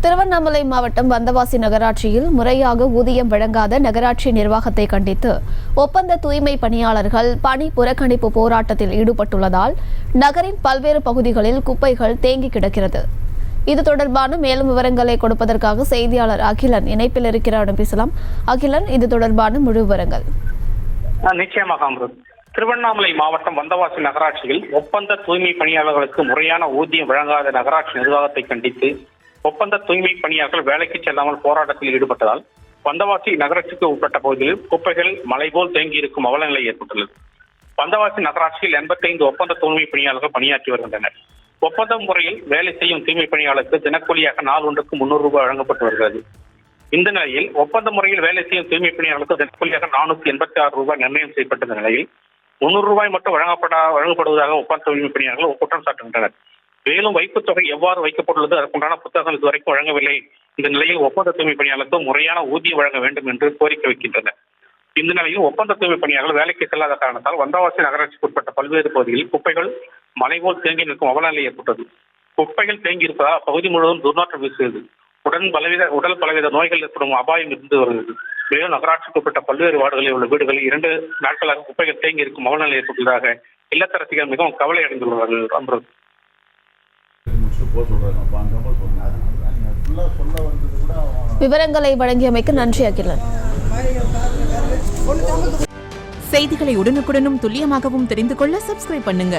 திருவண்ணாமலை மாவட்டம் வந்தவாசி நகராட்சியில் முறையாக ஊதியம் வழங்காத நகராட்சி நிர்வாகத்தை கண்டித்து ஒப்பந்த தூய்மை பணியாளர்கள் பணி புறக்கணிப்பு போராட்டத்தில் ஈடுபட்டுள்ளதால் நகரின் பல்வேறு பகுதிகளில் குப்பைகள் தேங்கி கிடக்கிறது. இது தொடர்பான மேலும் விவரங்களை கொடுப்பதற்காக செய்தியாளர் அகிலன் இணைப்பில் இருக்கிறார். பேசலாம். அகிலன், இது தொடர்பான முழு விவரங்கள். நிச்சயமாக அம்ருத். திருவண்ணாமலை மாவட்டம் வந்தவாசி நகராட்சியில் ஒப்பந்த தூய்மை பணியாளர்களுக்கு முறையான ஊதியம் வழங்காத நகராட்சி நிர்வாகத்தை கண்டித்து ஒப்பந்த தூய்மை பணியாளர்கள் வேலைக்கு செல்லாமல் போராட்டத்தில் ஈடுபட்டதால் வந்தவாசி நகராட்சிக்கு உட்பட்ட பகுதியில் குப்பைகள் மலை போல் தேங்கி இருக்கும் அவலநிலை ஏற்பட்டுள்ளது. வந்தவாசி நகராட்சியில் 85 ஒப்பந்த தூய்மை பணியாளர்கள் பணியாற்றி வருகின்றனர். ஒப்பந்த முறையில் வேலை செய்யும் தூய்மை பணியாளருக்கு தினக்கூலியாக நாள் ஒன்றுக்கு 300 ரூபாய் வழங்கப்பட்டு வருகிறது. இந்த நிலையில் ஒப்பந்த முறையில் வேலை செய்யும் தூய்மை பணியாளருக்கு தினக்கூலியாக 486 ரூபாய் நிர்ணயம் செய்யப்பட்ட நிலையில் 300 ரூபாய் மட்டும் வழங்கப்படுவதாக ஒப்பந்த தூய்மை பணியாளர்கள் குற்றம் சாட்டுகின்றனர். மேலும் வைப்புத் தொகை எவ்வாறு வைக்கப்பட்டுள்ளது, அதற்குண்டான புத்தகங்கள் இதுவரைக்கும் வழங்கவில்லை. இந்த நிலையில் ஒப்பந்த தூய்மை பணியாளருக்கு முறையான ஊதியம் வழங்க வேண்டும் என்று கோரிக்கை வைக்கின்றனர். இந்த நிலையில் ஒப்பந்த தூய்மை பணியாளர்கள் வேலைக்கு செல்லாத காரணத்தால் வந்தவாசி நகராட்சிக்கு உட்பட்ட பல்வேறு பகுதிகளில் குப்பைகள் மலைபோல் தேங்கி நிற்கும் அவலநிலை ஏற்பட்டது. குப்பைகள் தேங்கி இருப்பதால் அப்பகுதி முழுவதும் துர்நாற்றம் வீசுகிறது. உடல் பலவித நோய்கள் ஏற்படும் அபாயம் இருந்து வருகிறது. மேலும் நகராட்சிக்கு உட்பட்ட பல்வேறு வார்டுகளில் உள்ள வீடுகளில் 2 நாட்களாக குப்பைகள் தேங்கி இருக்கும் அவலநிலை ஏற்பட்டுள்ளதாக இல்லத்தரசிகள் மிகவும் கவலை அடைந்துள்ளார்கள். அம்ருத். விவரங்களை வழங்கியமைக்கு நன்றி அகிலன். செய்திகளை உடனுக்குடனும் துல்லியமாகவும் தெரிந்து கொள்ள சப்ஸ்கிரைப் பண்ணுங்க.